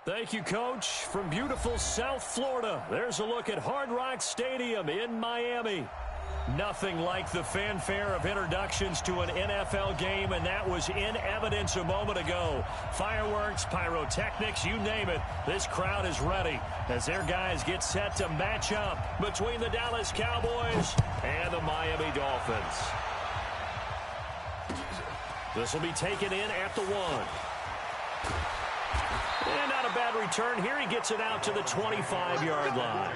Thank you, Coach. From beautiful South Florida, there's a look at Hard Rock Stadium in Miami. Nothing like the fanfare of introductions to an NFL game, and that was in evidence a moment ago. Fireworks, pyrotechnics, you name it. This crowd is ready as their guys get set to match up between the Dallas Cowboys and the Miami Dolphins. This will be taken in at the 1. And not a bad return here. He gets it out to the 25-yard line.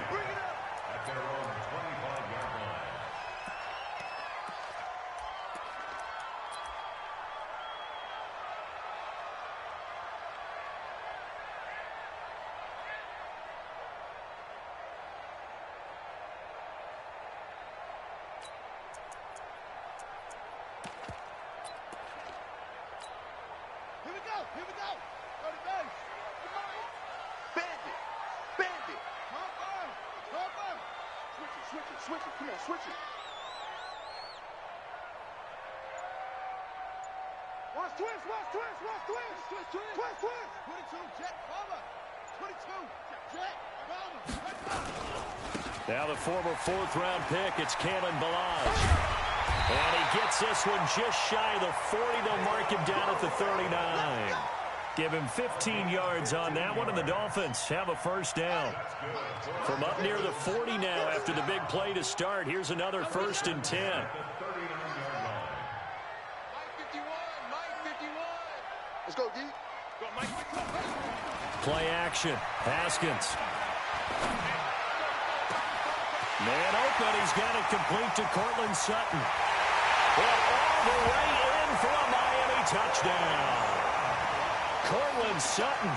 Here we go. Go to base. Bandit. Bandit. Hop on. Switch it. Come on, switch it. Watch twist. 22, jet, bomber. 22, jet, bomber. Now the former 4th-round pick, it's Kalen Ballage. And he gets this one just shy of the 40. They'll mark him down at the 39. Give him 15 yards on that one, and the Dolphins have a first down. From up near the 40 now after the big play to start, here's another 1st and 10. Let's go, D. Play action. Haskins. Man open. He's got it complete to Cortland Sutton. Well, all the way in for a Miami touchdown. Cortland Sutton,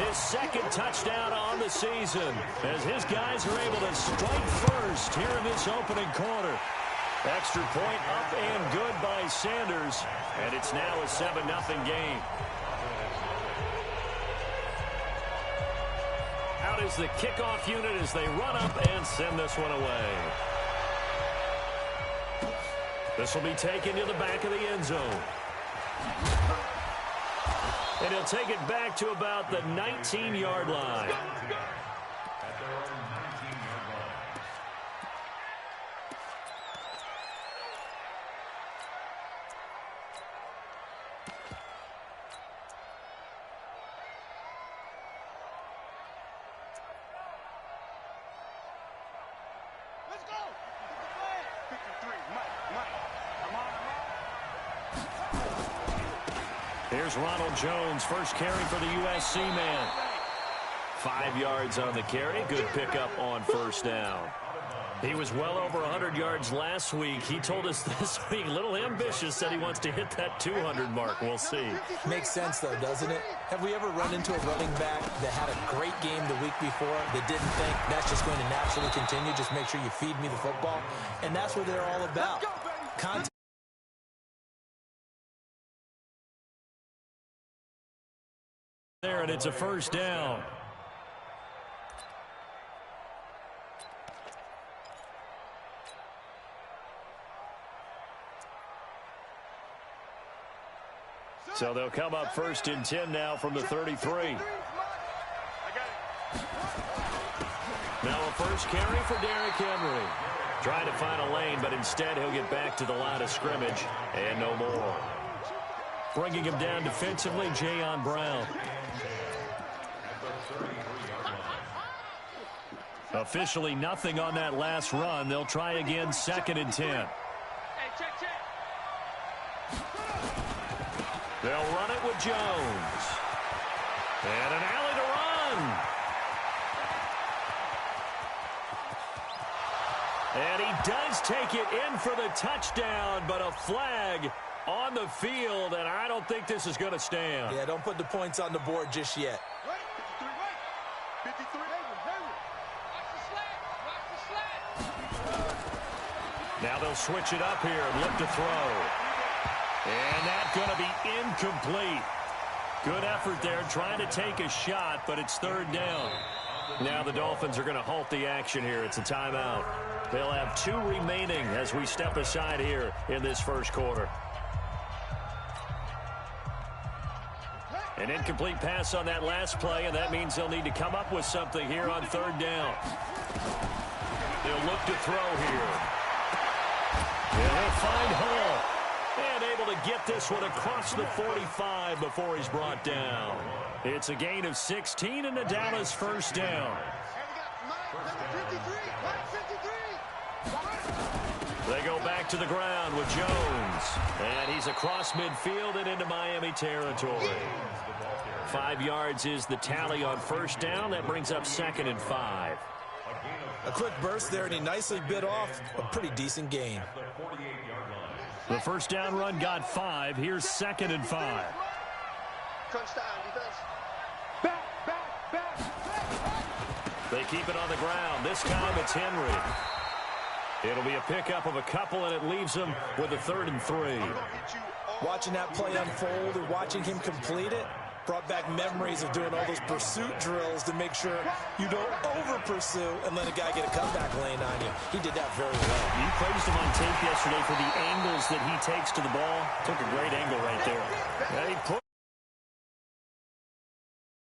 his 2nd touchdown on the season, as his guys are able to strike first here in this opening quarter. Extra point up and good by Sanders, and it's now a 7-0 game. Out is the kickoff unit as they run up and send this one away. This will be taken to the back of the end zone. And he'll take it back to about the 19-yard line. Let's go. 53, Mike. Here's Ronald Jones, first carry for the USC man. 5 yards on the carry. Good pickup on first down. He was well over 100 yards last week. He told us this week, a little ambitious, said he wants to hit that 200 mark. We'll see. Makes sense, though, doesn't it? Have we ever run into a running back that had a great game the week before that didn't think that's just going to naturally continue? Just make sure you feed me the football. And that's what they're all about. Content. There, and it's a first down. So they'll come up 1st and 10 now from the 33. Now a first carry for Derrick Henry. Trying to find a lane, but instead he'll get back to the line of scrimmage and no more. Bringing him down defensively, Jayon Brown. Officially nothing on that last run. They'll try again 2nd and 10. They'll run it with Jones. And an alley to run. And he does take it in for the touchdown, but a flag on the field, and I don't think this is going to stand. Yeah, don't put the points on the board just yet. 53. Now they'll switch it up here and look to throw. And that's going to be incomplete. Good effort there, trying to take a shot, but it's 3rd down. Now the Dolphins are going to halt the action here. It's a timeout. They'll have 2 remaining as we step aside here in this first quarter. An incomplete pass on that last play, and that means they'll need to come up with something here on third down. They'll look to throw here. And he'll find Hall. And able to get this one across the 45 before he's brought down. It's a gain of 16 and a Dallas first down. They go back to the ground with Jones. And he's across midfield and into Miami territory. 5 yards is the tally on first down. That brings up 2nd and 5. A quick burst there, and he nicely bit off a pretty decent gain. The first down run got 5. Here's 2nd and 5. Crunch time, defense. Back. They keep it on the ground. This time it's Henry. It'll be a pickup of a couple, and it leaves them with a 3rd and 3. Watching that play unfold and watching him complete it brought back memories of doing all those pursuit drills to make sure you don't over-pursue and let a guy get a comeback lane on you. He did that very well. You praised him on tape yesterday for the angles that he takes to the ball. Took a great angle right there. And he put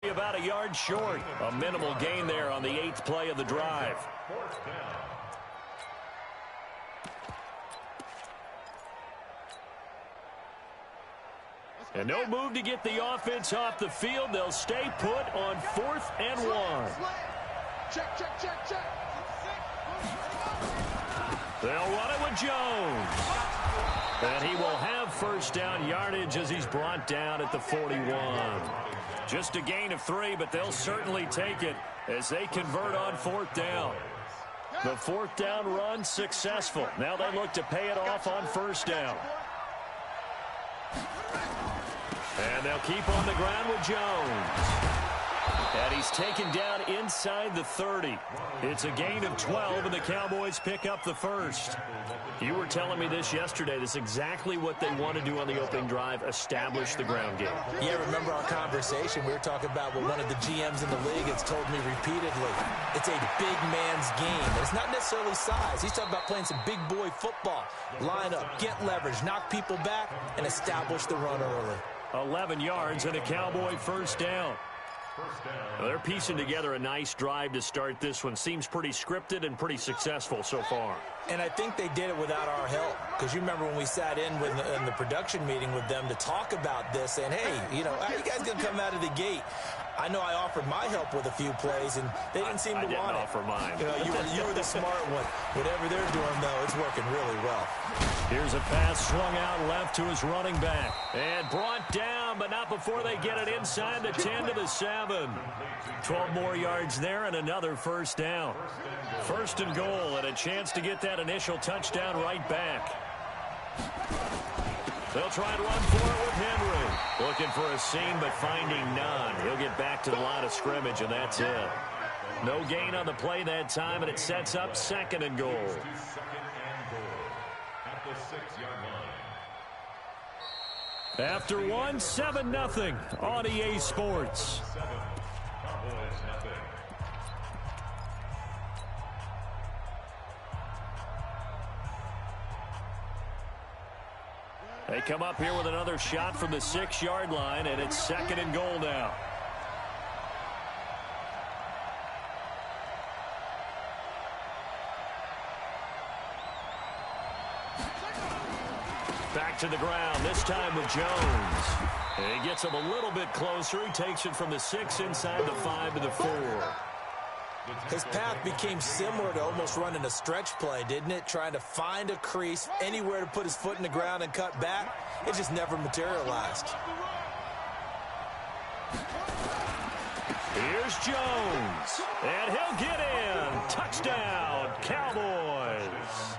about a yard short. A minimal gain there on the 8th play of the drive. And no move to get the offense off the field. They'll stay put on 4th and 1. Check. They'll run it with Jones. And he will have first down yardage as he's brought down at the 41. Just a gain of 3, but they'll certainly take it as they convert on 4th down. The 4th down run successful. Now they look to pay it off on first down. And they'll keep on the ground with Jones. And he's taken down inside the 30. It's a gain of 12, and the Cowboys pick up the first. You were telling me this yesterday. This is exactly what they want to do on the opening drive, establish the ground game. Yeah, remember our conversation? We were talking about what one of the GMs in the league has told me repeatedly. It's a big man's game. And it's not necessarily size. He's talking about playing some big boy football. Line up, get leverage, knock people back, and establish the run early. 11 yards and a Cowboy first down. Well, they're piecing together a nice drive to start this one. Seems pretty scripted and pretty successful so far. And I think they did it without our help. Because you remember when we sat in the production meeting with them to talk about this, saying, hey, how are you guys going to come out of the gate? I know I offered my help with a few plays, and they didn't seem to want it. I didn't offer mine. You were the smart one. Whatever they're doing, though, it's working really well. Here's a pass swung out left to his running back. And brought down, but not before they get it inside the 10 to the 7. 12 more yards there and another first down. First and goal, and a chance to get that initial touchdown right back. They'll try to run for it with Henry. Looking for a seam, but finding none. He'll get back to the line of scrimmage, and that's it. No gain on the play that time, and it sets up 2nd and goal. After 7-0 on EA Sports. They come up here with another shot from the 6-yard line, and it's 2nd and goal now. Back to the ground, this time with Jones. And he gets him a little bit closer. He takes it from the 6 inside the 5 to the 4. His path became similar to almost running a stretch play, didn't it? Trying to find a crease, anywhere to put his foot in the ground and cut back. It just never materialized. Here's Jones. And he'll get in. Touchdown, Cowboys.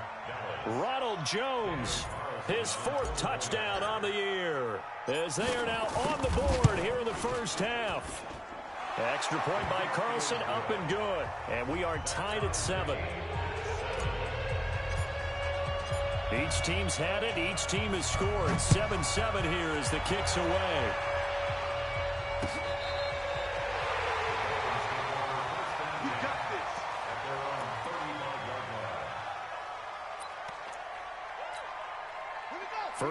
Ronald Jones, his 4th touchdown on the year, as they are now on the board here in the first half. Extra point by Carlson, up and good. And we are tied at 7. Each team's had it. Each team has scored. 7-7 here as the kick's away.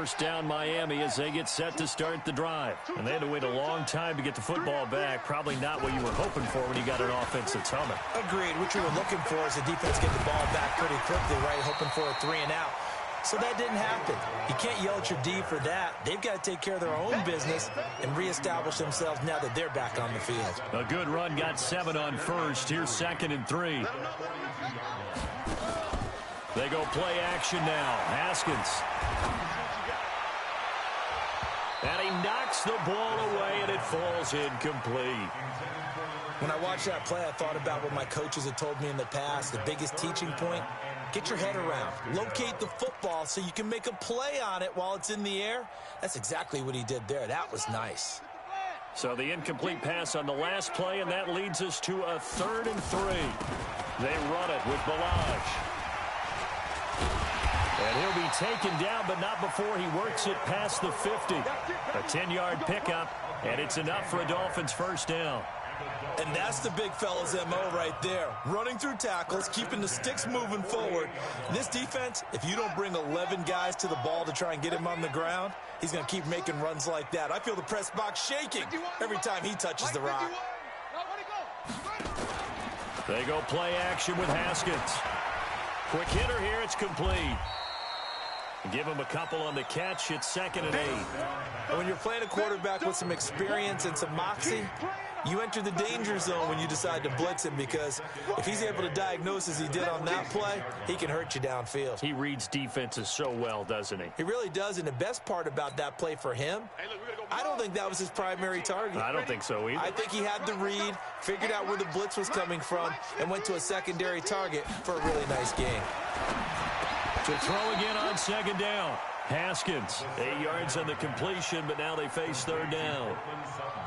first down Miami as they get set to start the drive. And they had to wait a long time to get the football back. Probably not what you were hoping for when you got an offense that's humming. Agreed. What you were looking for is the defense get the ball back pretty quickly, right? Hoping for a 3 and out. So that didn't happen. You can't yell at your D for that. They've got to take care of their own business and reestablish themselves now that they're back on the field. A good run, got 7 on first. Here's 2nd and 3. They go play action now. Haskins. And he knocks the ball away, and it falls incomplete. When I watched that play, I thought about what my coaches had told me in the past. The biggest teaching point, get your head around. Locate the football so you can make a play on it while it's in the air. That's exactly what he did there. That was nice. So the incomplete pass on the last play, and that leads us to a 3rd and 3. They run it with Balaj. And he'll be taken down, but not before he works it past the 50. A 10-yard pickup, and it's enough for a Dolphins first down. And that's the big fella's MO right there. Running through tackles, keeping the sticks moving forward. This defense, if you don't bring 11 guys to the ball to try and get him on the ground, he's going to keep making runs like that. I feel the press box shaking every time he touches the rock. They go play action with Haskins. Quick hitter here, it's complete. Give him a couple on the catch. It's 2nd and 8. And when you're playing a quarterback with some experience and some moxie, you enter the danger zone when you decide to blitz him, because if he's able to diagnose as he did on that play, he can hurt you downfield. He reads defenses so well, doesn't he? He really does, and the best part about that play for him, I don't think that was his primary target. I don't think so either. I think he had the read, figured out where the blitz was coming from, and went to a secondary target for a really nice game. To throw again on 2nd down. Haskins, 8 yards on the completion, but now they face 3rd down.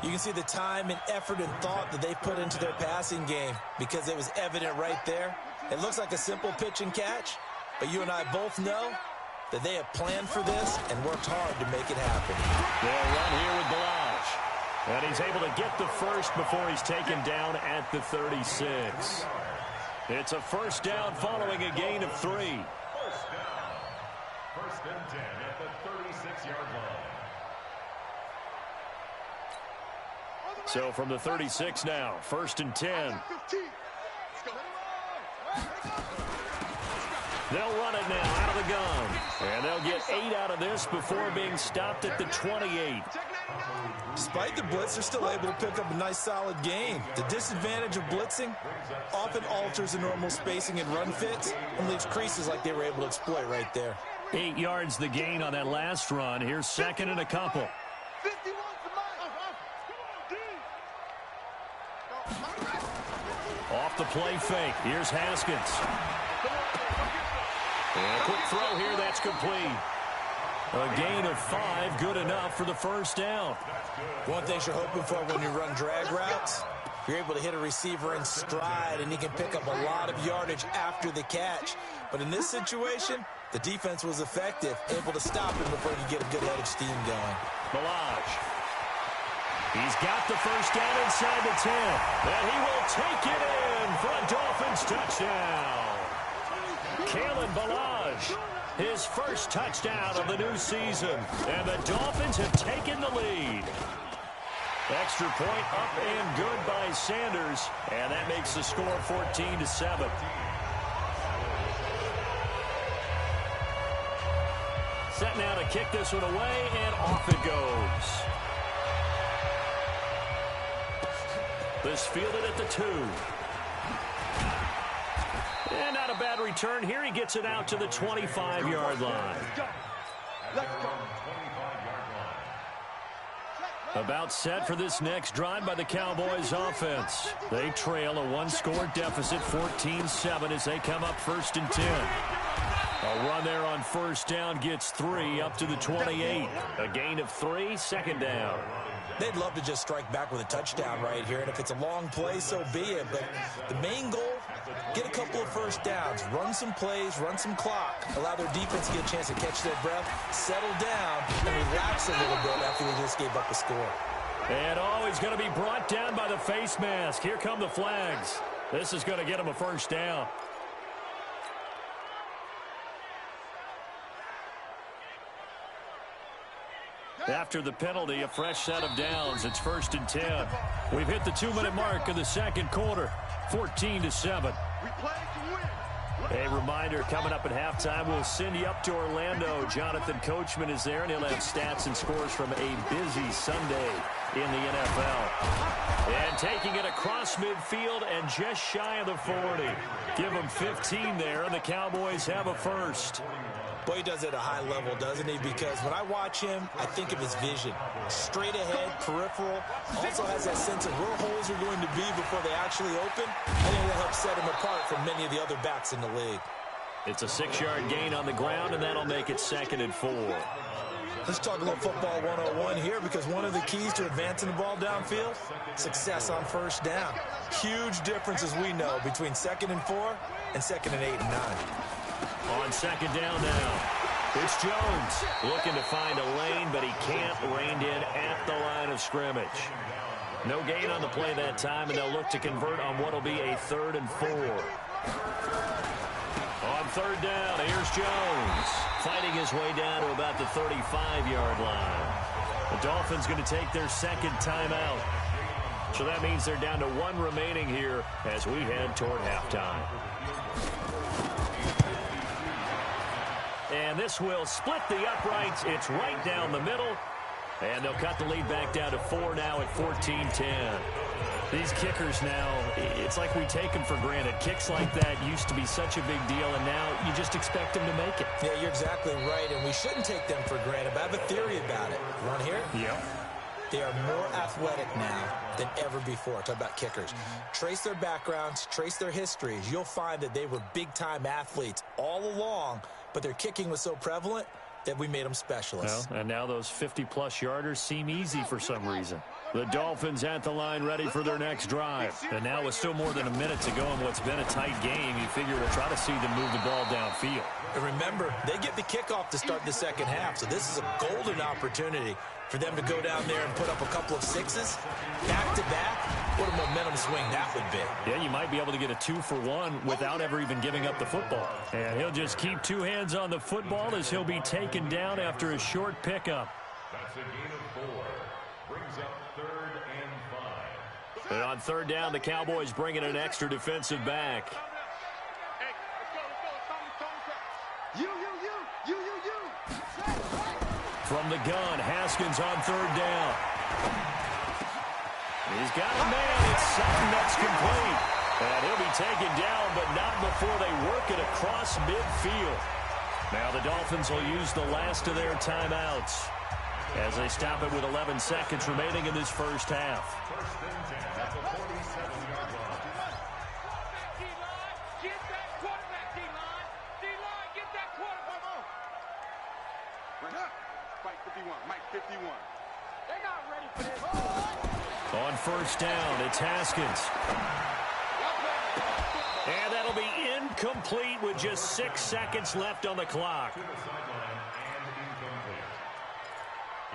You can see the time and effort and thought that they put into their passing game, because it was evident right there. It looks like a simple pitch and catch, but you and I both know that they have planned for this and worked hard to make it happen. They'll run here with Balaj. And he's able to get the first before he's taken down at the 36. It's a first down following a gain of 3. First and 10 at the 36-yard line. So from the 36 now, 1st and 10. They'll run it now out of the gun. And they'll get 8 out of this before being stopped at the 28. Despite the blitz, they're still able to pick up a nice solid gain. The disadvantage of blitzing often alters the normal spacing and run fits and leaves creases like they were able to exploit right there. 8 yards the gain on that last run. Here's 2nd and a couple. Off the play fake. Here's Haskins. And a quick throw here. That's complete. A gain of 5, good enough for the first down. One thing you're hoping for when you run drag routes, you're able to hit a receiver in stride, and he can pick up a lot of yardage after the catch. But in this situation, the defense was effective, able to stop him before he could get a good head of steam going. Balaj. He's got the first down inside the 10. And he will take it in for a Dolphins touchdown. Kalen Balaj, his first touchdown of the new season. And the Dolphins have taken the lead. Extra point up and good by Sanders. And that makes the score 14-7. Set now to kick this one away, and off it goes. This fielded at the 2. And not a bad return here. He gets it out to the 25-yard line. About set for this next drive by the Cowboys offense. They trail a 1-score deficit, 14-7, as they come up 1st and 10. A run there on first down gets 3 up to the 28. A gain of 3, 2nd down. They'd love to just strike back with a touchdown right here, and if it's a long play, so be it. But the main goal, get a couple of first downs, run some plays, run some clock, allow their defense to get a chance to catch their breath, settle down, and relax a little bit after they just gave up a score. And he's going to be brought down by the face mask. Here come the flags. This is going to get him a first down. After the penalty, a fresh set of downs. It's 1st and 10. We've hit the 2-minute mark of the second quarter. 14-7. A reminder, coming up at halftime, we'll send you up to Orlando. Jonathan Coachman is there, and he'll have stats and scores from a busy Sunday in the NFL. And taking it across midfield and just shy of the 40. Give him 15 there, and the Cowboys have a first. Boy, he does it at a high level, doesn't he? Because when I watch him, I think of his vision. Straight ahead, peripheral. Also has that sense of where holes are going to be before they actually open. I think that helps set him apart from many of the other backs in the league. It's a 6-yard gain on the ground, and that'll make it 2nd and 4. Let's talk a little football 101 here, because one of the keys to advancing the ball downfield, success on first down. Huge difference, as we know, between 2nd and 4 and 2nd and 8 and 9. On 2nd down now, it's Jones looking to find a lane, but he can't. Reined in at the line of scrimmage. No gain on the play that time, and they'll look to convert on what will be a 3rd and 4. On 3rd down, here's Jones, fighting his way down to about the 35-yard line. The Dolphins going to take their 2nd timeout. So that means they're down to 1 remaining here as we head toward halftime. And this will split the uprights. It's right down the middle. And they'll cut the lead back down to 4 now at 14-10. These kickers now, it's like we take them for granted. Kicks like that used to be such a big deal, and now you just expect them to make it. Yeah, you're exactly right, and we shouldn't take them for granted, but I have a theory about it. You want to hear it? Yep. They are more athletic now than ever before. Talk about kickers. Trace their backgrounds, trace their histories. You'll find that they were big-time athletes all along, but their kicking was so prevalent that we made them specialists. Well, and now those 50-plus yarders seem easy for some reason. The Dolphins at the line ready for their next drive. And now with still more than a minute to go in what's been a tight game, you figure we'll try to see them move the ball downfield. And remember, they get the kickoff to start the second half, so this is a golden opportunity for them to go down there and put up a couple of sixes back-to-back. What a momentum swing that would be. Yeah, you might be able to get a 2-for-1 without ever even giving up the football. And he'll just keep 2 hands on the football as he'll be taken down after a short pickup. That's a gain of 4. Brings up 3rd and 5. And on 3rd down, the Cowboys bring in an extra defensive back. From the gun, Haskins on 3rd down. He's got a man. It's Sutton that's complete. And he'll be taken down, but not before they work it across midfield. Now the Dolphins will use the last of their timeouts as they stop it with 11 seconds remaining in this first half. 1st and 10 at the 47-yard line. Get that quarterback, D-line. D-line, get that quarterback. Run up. Mike 51, Mike 51. They're not ready for this. On 1st down, it's Haskins. And that'll be incomplete with just 6 seconds left on the clock. To the sideline and incomplete.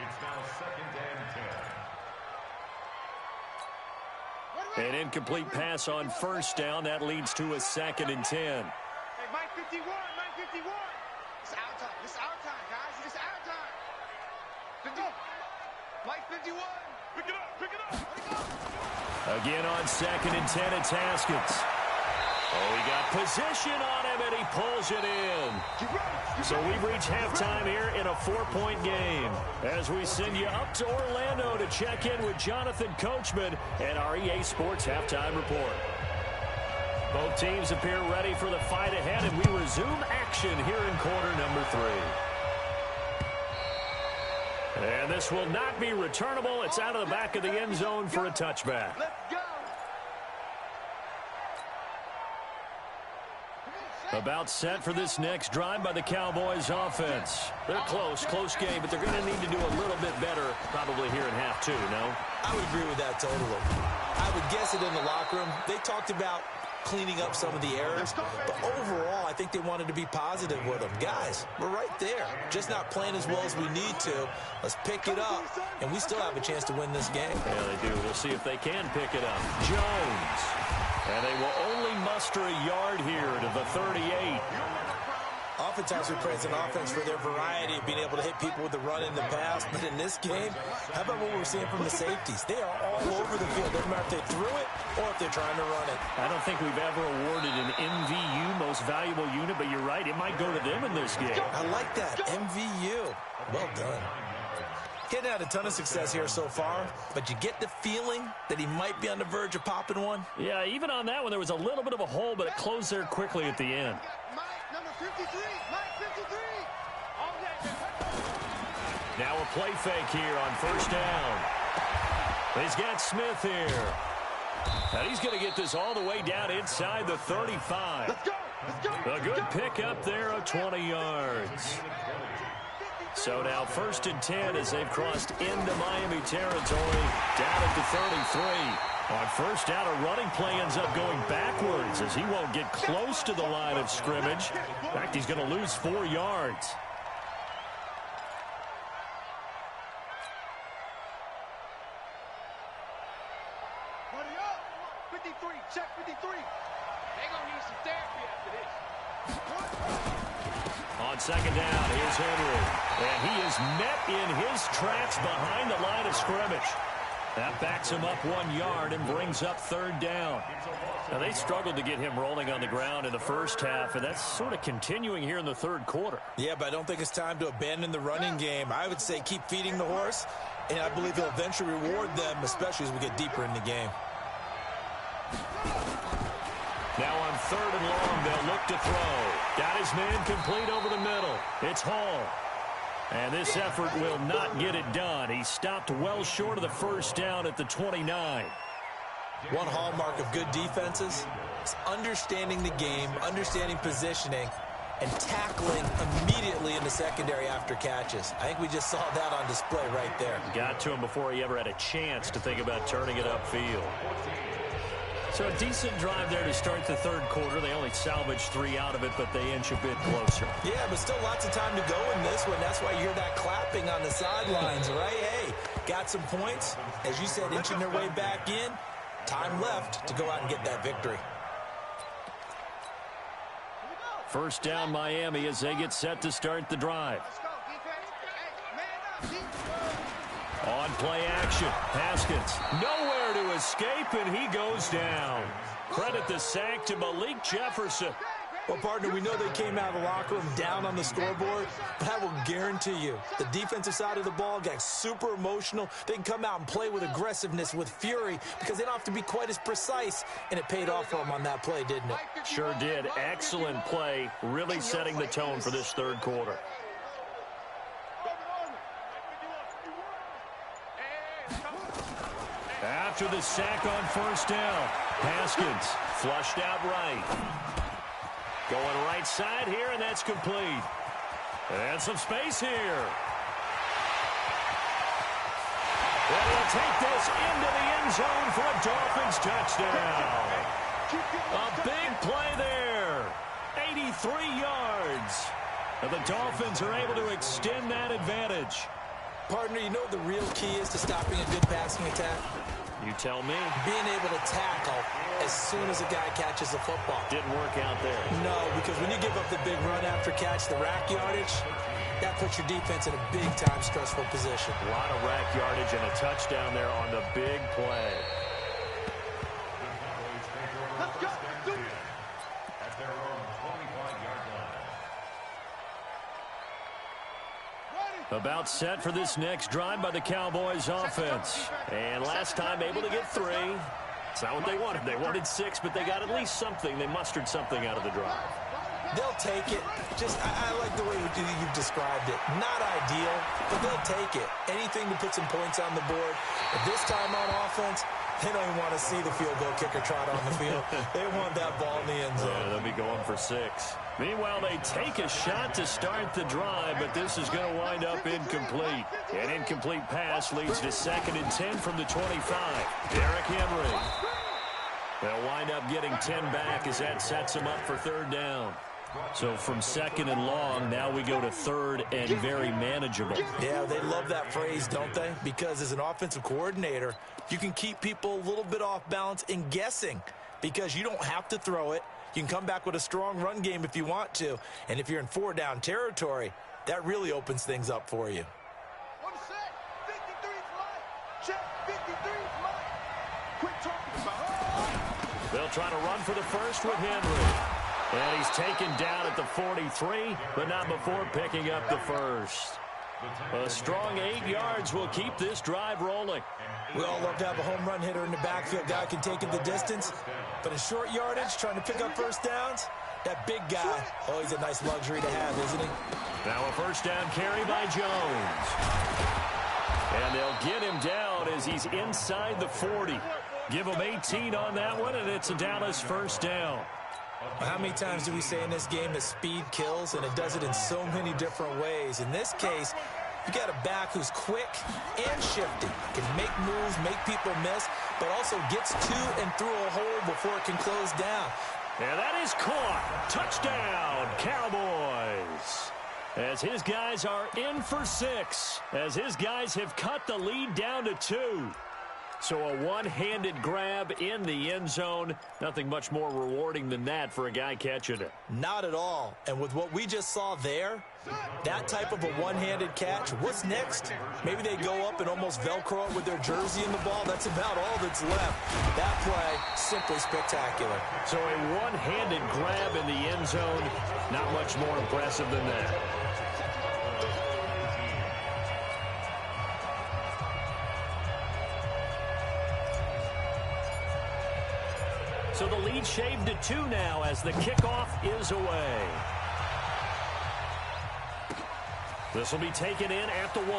It's now 2nd and 10. An incomplete pass on 1st down. That leads to a 2nd and 10. Hey, Mike 51, Mike 51. It's our time. It's our time, guys. It's our time. 50. Mike 51. Pick it up. Pick it up. Again on 2nd and 10, it's Haskins. Oh, he got position on him, and he pulls it in. So we've reached halftime here in a 4-point game as we send you up to Orlando to check in with Jonathan Coachman and our EA Sports Halftime Report. Both teams appear ready for the fight ahead, and we resume action here in quarter number 3. And this will not be returnable. It's out of the back of the end zone for a touchback. Let's go. About set for this next drive by the Cowboys offense. They're close game, but they're going to need to do a little bit better probably here in half 2, no? I would agree with that totally. I would guess it in the locker room. They talked about cleaning up some of the errors, but overall, I think they wanted to be positive with them. Guys, we're right there. Just not playing as well as we need to. Let's pick it up, and we still have a chance to win this game. Yeah, they do. We'll see if they can pick it up. Jones. And they will only muster a yard here to the 38. Oftentimes we praise an offense for their variety of being able to hit people with the run in the pass, but in this game, how about what we're seeing from the safeties? They are all over the field, no matter if they threw it or if they're trying to run it. I don't think we've ever awarded an MVU, most valuable unit, but you're right, it might go to them in this game. I like that, MVU. Well done. Getting had a ton of success here so far, but you get the feeling that he might be on the verge of popping one. Yeah, even on that one, there was a little bit of a hole, but it closed there quickly at the end. Number 53, Mike 53. Now a play fake here on first down. He's got Smith here. And he's going to get this all the way down inside the 35. Let's go. Let's go. A good pickup there of 20 yards. So now 1st and 10 as they've crossed into Miami territory, down at the 33. On first down, a running play ends up going backwards as he won't get close to the line of scrimmage. In fact, he's going to lose 4 yards. Buddy up. 53. Check 53. They're going to need some therapy after this. On second down, here's Henry. And he is met in his tracks behind the line of scrimmage. That backs him up 1 yard and brings up 3rd down. Now, they struggled to get him rolling on the ground in the first half, and that's sort of continuing here in the 3rd quarter. Yeah, but I don't think it's time to abandon the running game. I would say keep feeding the horse, and I believe he'll eventually reward them, especially as we get deeper in the game. Now on 3rd and long, they'll look to throw. Got his man complete over the middle. It's Hall. And this effort will not get it done. He stopped well short of the first down at the 29. One hallmark of good defenses is understanding the game, understanding positioning, and tackling immediately in the secondary after catches. I think we just saw that on display right there. Got to him before he ever had a chance to think about turning it upfield. So a decent drive there to start the 3rd quarter. They only salvaged 3 out of it, but they inch a bit closer. Yeah, but still lots of time to go in this one. That's why you hear that clapping on the sidelines, right? Hey, got some points. As you said, inching their way back in. Time left to go out and get that victory. First down, Miami, as they get set to start the drive. Let's go, defense. Hey, man up. On play action, Haskins nowhere to escape, and he goes down. Credit the sack to Malik Jefferson. Well, partner, we know they came out of the locker room down on the scoreboard, but I will guarantee you the defensive side of the ball got super emotional. They can come out and play with aggressiveness, with fury, because they don't have to be quite as precise, and it paid off for them on that play, didn't it? Sure did. Excellent play, really setting the tone for this 3rd quarter. After the sack on first down, Haskins flushed out right. Going right side here, and that's complete. And some space here. And he'll take this into the end zone for a Dolphins touchdown. A big play there. 83 yards. And the Dolphins are able to extend that advantage. Partner, you know what the real key is to stopping a good passing attack? You tell me. Being able to tackle as soon as a guy catches the football. Didn't work out there. No, because when you give up the big run after catch, the rack yardage, that puts your defense in a big-time stressful position. A lot of rack yardage and a touchdown there on the big play. Let's go. At their own 25-yard line. About set for this next drive by the Cowboys offense. And last time able to get 3. It's not what they wanted. They wanted 6, but they got at least something. They mustered something out of the drive. They'll take it. Just, I like the way you've described it. Not ideal, but they'll take it. Anything to put some points on the board. But this time on offense, they don't even want to see the field goal kicker trot on the field. They want that ball in the end zone. Yeah, they'll be going for 6. Meanwhile, they take a shot to start the drive, but this is going to wind up incomplete. An incomplete pass leads to 2nd and 10 from the 25. Derrick Henry. They'll wind up getting 10 back as that sets them up for 3rd down. So from 2nd and long, now we go to 3rd and very manageable. Yeah, they love that phrase, don't they? Because as an offensive coordinator, you can keep people a little bit off balance in guessing because you don't have to throw it. You can come back with a strong run game if you want to. And if you're in 4-down territory, that really opens things up for you. On the set, 53 is mine. Check, 53 is mine. Quit talking about. They'll try to run for the first with Henry. And he's taken down at the 43, but not before picking up the first. A strong 8 yards will keep this drive rolling. We all love to have a home run hitter in the backfield. Guy can take it the distance. But in short yardage, trying to pick up first downs, that big guy, oh, he's a nice luxury to have, isn't he? Now a first down carry by Jones. And they'll get him down as he's inside the 40. Give him 18 on that one, and it's a Dallas first down. How many times do we say in this game that speed kills, and it does it in so many different ways? In this case, you got a back who's quick and shifty, can make moves, make people miss, but also gets to and through a hole before it can close down. And that is caught. Touchdown, Cowboys. As his guys are in for 6, as his guys have cut the lead down to 2. So a one-handed grab in the end zone. Nothing much more rewarding than that for a guy catching it. Not at all. And with what we just saw there, that type of a one-handed catch, what's next? Maybe they go up and almost Velcro it with their jersey in the ball. That's about all that's left. That play, simply spectacular. So a one-handed grab in the end zone. Not much more impressive than that. So the lead shaved to 2 now as the kickoff is away. This will be taken in at the 1.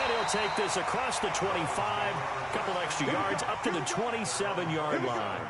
And he'll take this across the 25. A couple extra yards up to the 27-yard line.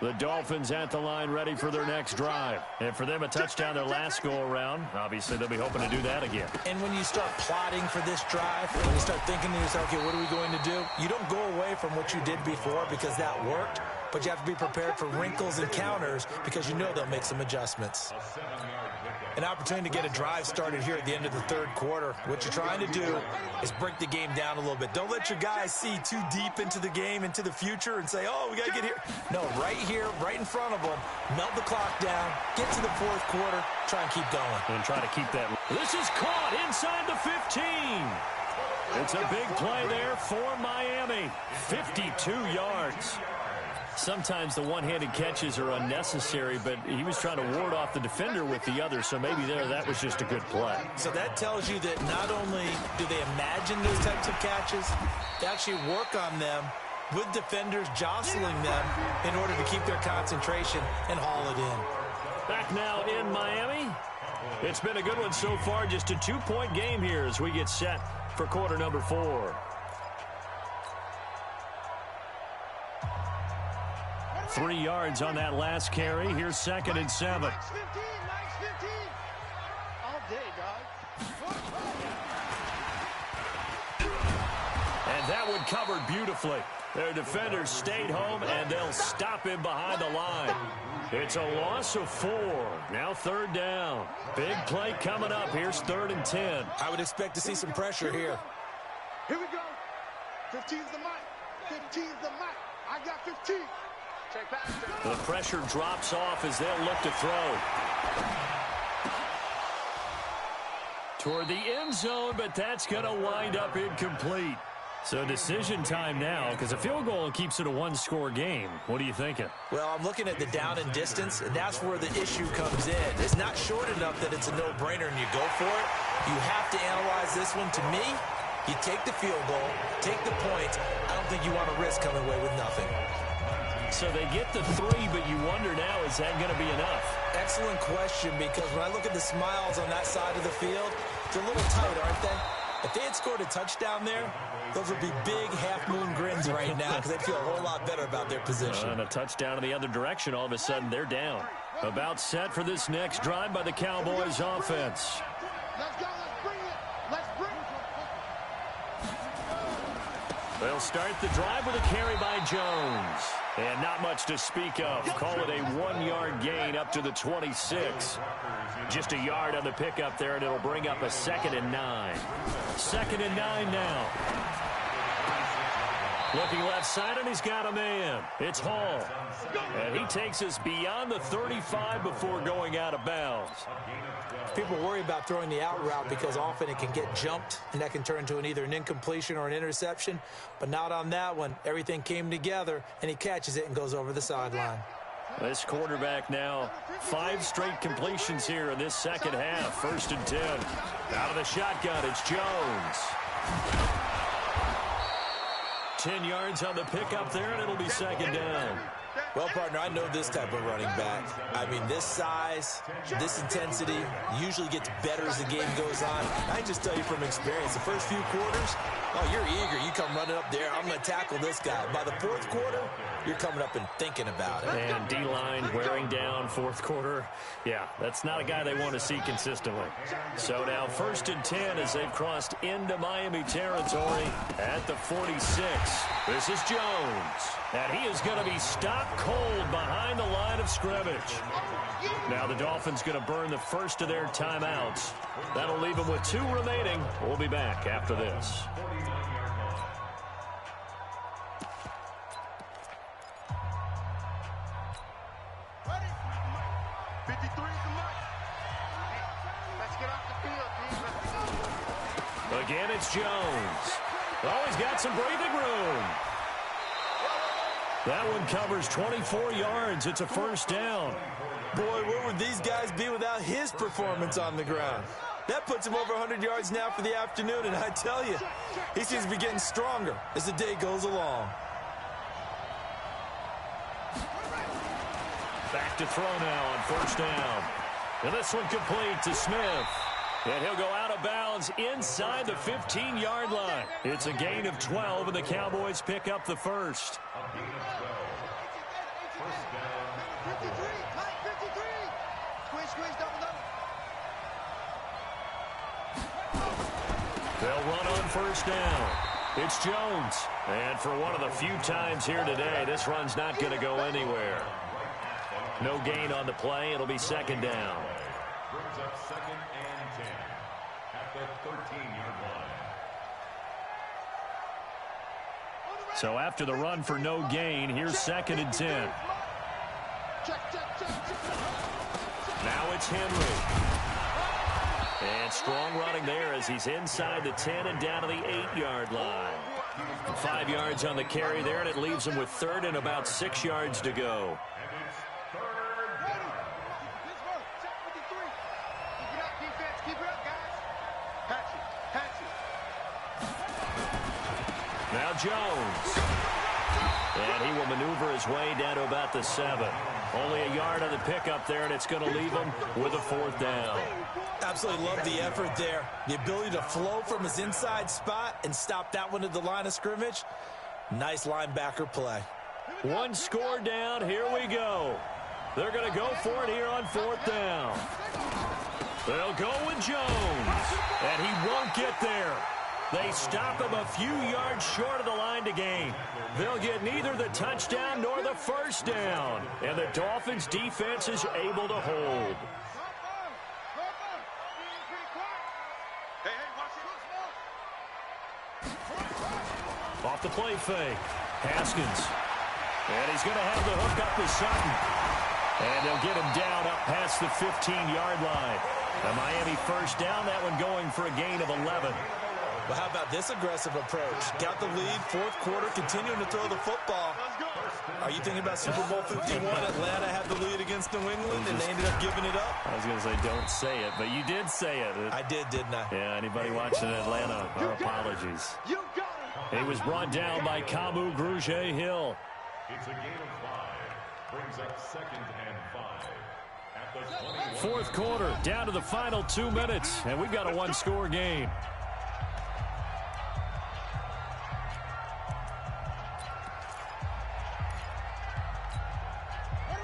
The Dolphins at the line ready for their next drive. And for them, a touchdown their last go-around. Obviously, they'll be hoping to do that again. And when you start plotting for this drive, when you start thinking to yourself, okay, what are we going to do? You don't go away from what you did before because that worked, but you have to be prepared for wrinkles and counters because you know they'll make some adjustments. An opportunity to get a drive started here at the end of the third quarter. What you're trying to do is break the game down a little bit. Don't let your guys see too deep into the game, into the future, and say, oh, we got to get here. No, right here, right in front of them, melt the clock down, get to the fourth quarter, try and keep going. And try to keep that. This is caught inside the 15. It's a big play there for Miami. 52 yards. Sometimes the one-handed catches are unnecessary, but he was trying to ward off the defender with the other, so maybe that was just a good play. So that tells you that not only do they imagine those types of catches, they actually work on them with defenders jostling them in order to keep their concentration and haul it in. Back now in Miami. It's been a good one so far, just a 2-point game here as we get set for quarter number 4. 3 yards on that last carry. Here's 2nd and 7. Nice 15, nice 15. All day, dog. And that one covered beautifully. Their defenders stayed home, and they'll stop him behind the line. It's a loss of 4. Now 3rd down. Big play coming up. Here's 3rd and 10. I would expect to see some pressure here. Here we go. 15's the mic. 15's the mic. I got 15. Check back. The pressure drops off as they'll look to throw. Toward the end zone, but that's going to wind up incomplete. So decision time now, because a field goal keeps it a one-score game. What are you thinking? Well, I'm looking at the down and distance, and that's where the issue comes in. It's not short enough that it's a no-brainer and you go for it. You have to analyze this one. To me, you take the field goal, take the points. I don't think you want to risk coming away with nothing. So they get the 3, but you wonder now, is that going to be enough? Excellent question, because when I look at the smiles on that side of the field, they're a little tight, aren't they? If they had scored a touchdown there, those would be big half-moon grins right now because they'd feel a whole lot better about their position. And a touchdown in the other direction, all of a sudden they're down. About set for this next drive by the Cowboys offense. Let's go. Let's bring it. Let's bring it. They'll start the drive with a carry by Jones. And not much to speak of. Call it a 1-yard gain up to the 26. Just a yard on the pickup there, and it'll bring up a 2nd and 9. 2nd and 9 now. Looking left side, and he's got a man. It's Hall. And he takes us beyond the 35 before going out of bounds. People worry about throwing the out route because often it can get jumped, and that can turn into either an incompletion or an interception. But not on that one. Everything came together, and he catches it and goes over the sideline. This quarterback now, 5 straight completions here in this second half. 1st and 10. Out of the shotgun, it's Jones. 10 yards on the pickup there, and it'll be 2nd down. Well, partner, I know this type of running back. I mean, this size, this intensity usually gets better as the game goes on. I just tell you from experience, the first few quarters, oh, you're eager. You come running up there, I'm going to tackle this guy. By the 4th quarter, you're coming up and thinking about it. And D-line wearing down 4th quarter. Yeah, that's not a guy they want to see consistently. So now 1st and 10 as they've crossed into Miami territory at the 46. This is Jones. And he is going to be stopped cold behind the line of scrimmage. Now the Dolphins going to burn the first of their timeouts. That'll leave them with 2 remaining. We'll be back after this. Again, it's Jones. Oh, he's got some breathing room. That one covers 24 yards. It's a 1st down. Boy, where would these guys be without his performance on the ground? That puts him over 100 yards now for the afternoon, and I tell you, he seems to be getting stronger as the day goes along. Back to throw now on 1st down. And this one complete to Smith. And he'll go out of bounds inside the 15-yard line. It's a gain of 12, and the Cowboys pick up the 1st. They'll run on 1st down. It's Jones. And for one of the few times here today, this run's not going to go anywhere. No gain on the play. It'll be 2nd down. Brings up 2nd and 10 at the 13-yard line. So after the run for no gain, here's 2nd and 10. Now it's Henry. And strong running there as he's inside the 10 and down to the 8-yard line. 5 yards on the carry there, and it leaves him with 3rd and about 6 yards to go. Now Jones. And he will maneuver his way down to about the 7. Only a yard on the pickup there, and it's going to leave him with a 4th down. Absolutely love the effort there. The ability to flow from his inside spot and stop that one at the line of scrimmage. Nice linebacker play. 1 score down. Here we go. They're going to go for it here on 4th down. They'll go with Jones. And he won't get there. They stop him a few yards short of the line to gain. They'll get neither the touchdown nor the 1st down. And the Dolphins' defense is able to hold. Off the play fake. Haskins. And he's going to have the hook up to Sutton. And they'll get him down up past the 15-yard line. A Miami 1st down, that one going for a gain of 11. Well, how about this aggressive approach? Got the lead, 4th quarter, continuing to throw the football. Are you thinking about Super Bowl 51? Atlanta had the lead against New England, and they ended up giving it up? I was going to say, don't say it, but you did say it. I did, didn't I? Yeah, anybody watching Atlanta, our apologies. He was brought down by Kamu Grugier-Hill. It's a gain of 5. Brings up 2nd and 5 at the 4th quarter, down to the final 2 minutes, and we've got a 1-score game.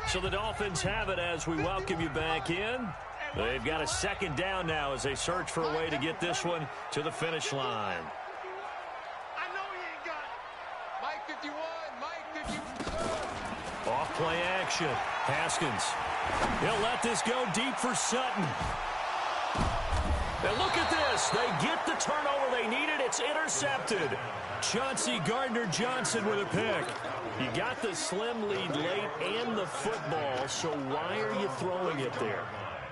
So the Dolphins have it as we welcome you back in. They've got a 2nd down now as they search for a way to get this one to the finish line. 51, Mike 51. Off play action. Haskins. He'll let this go deep for Sutton. And look at this. They get the turnover they needed. It's intercepted. Chauncey Gardner-Johnson with a pick. You got the slim lead late and the football, so why are you throwing it there?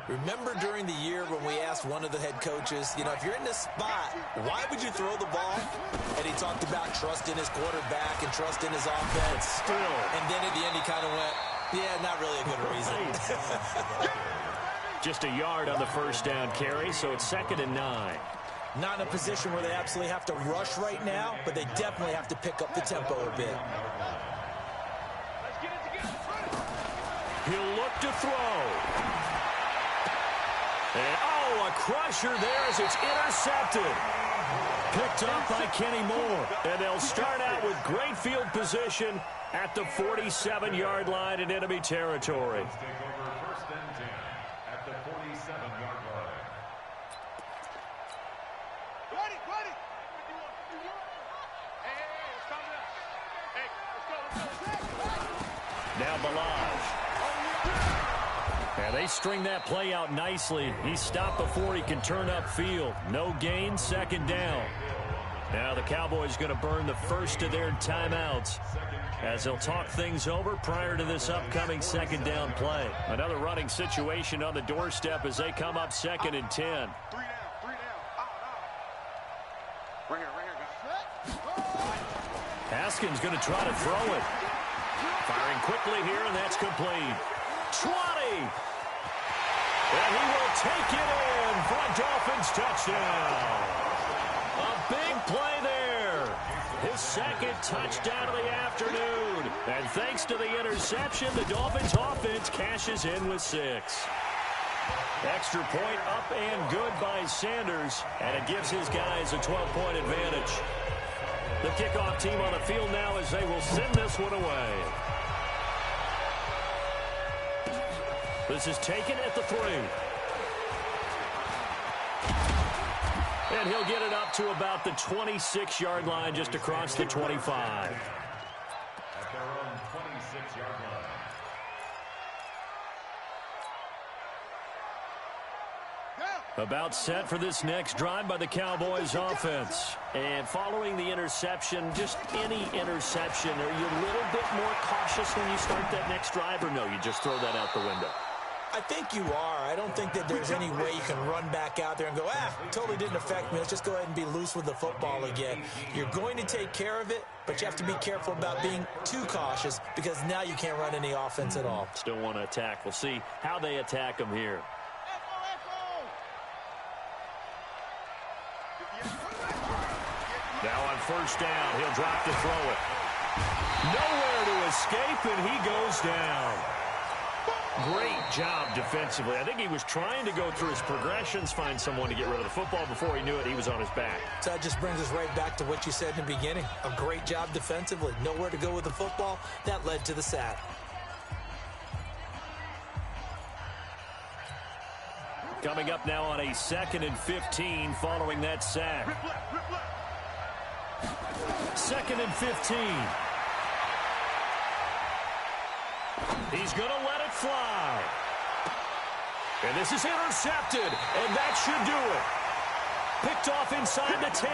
Remember during the year when we asked one of the head coaches, you know, if you're in this spot, why would you throw the ball? And he talked about trust in his quarterback and trust in his offense. Still. And then at the end he kind of went, yeah, not really a good reason. Just a yard on the first down carry, so it's 2nd and 9. Not in a position where they absolutely have to rush right now, but they definitely have to pick up the tempo a bit. He'll look to throw. And, oh, a crusher there as it's intercepted. Picked up by Kenny Moore. And they'll start out with great field position at the 47-yard line in enemy territory. Take over 1st and 10 at the 47-yard line. Ready. Hey, it's coming up. Hey, let's go. Now Balaj. And they string that play out nicely. He's stopped before he can turn upfield. No gain, 2nd down. Now the Cowboys going to burn the first of their timeouts as they'll talk things over prior to this upcoming 2nd down play. Another running situation on the doorstep as they come up 2nd and 10. 3 down. Right here, guys. Haskins going to try to throw it. Firing quickly here, and that's complete. 20! And he will take it in for a Dolphins touchdown. A big play there. His 2nd touchdown of the afternoon. And thanks to the interception, the Dolphins offense cashes in with 6. Extra point up and good by Sanders, and it gives his guys a 12-point advantage. The kickoff team on the field now as they will send this one away. This is taken at the 3. And he'll get it up to about the 26-yard line, just across the 25. At their own 26-yard line. About set for this next drive by the Cowboys offense. And following the interception, just any interception, are you a little bit more cautious when you start that next drive, or no, you just throw that out the window? I think you are. I don't think that there's any way you can run back out there and go, totally didn't affect me. Let's just go ahead and be loose with the football again. You're going to take care of it, but you have to be careful about being too cautious because now you can't run any offense at all. Still want to attack. We'll see how they attack them here. Now on first down, he'll drop to throw it. Nowhere to escape, and he goes down. Great job defensively. I think he was trying to go through his progressions, find someone to get rid of the football. Before he knew it, he was on his back. So that just brings us right back to what you said in the beginning. A great job defensively. Nowhere to go with the football. That led to the sack. Coming up now on a 2nd and 15 following that sack. 2nd and 15. He's going to let it fly. And this is intercepted, and that should do it. Picked off inside the 10.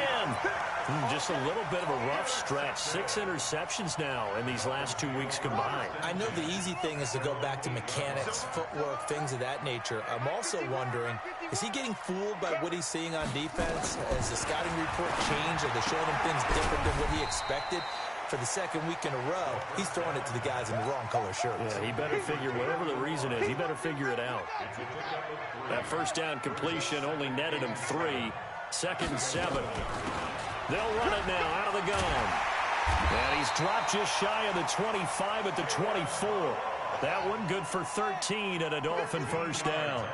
Just a little bit of a rough stretch. 6 interceptions now in these last 2 weeks combined. I know the easy thing is to go back to mechanics, footwork, things of that nature. I'm also wondering, is he getting fooled by what he's seeing on defense? Has the scouting report changed? Are they showing him things different than what he expected? For the 2nd week in a row, he's throwing it to the guys in the wrong color shirts. Yeah, he better figure, whatever the reason is, he better figure it out. That first down completion only netted him 3. 2nd and 7. They'll run it now out of the gun. And he's dropped just shy of the 25 at the 24. That one good for 13 and a Dolphin first down.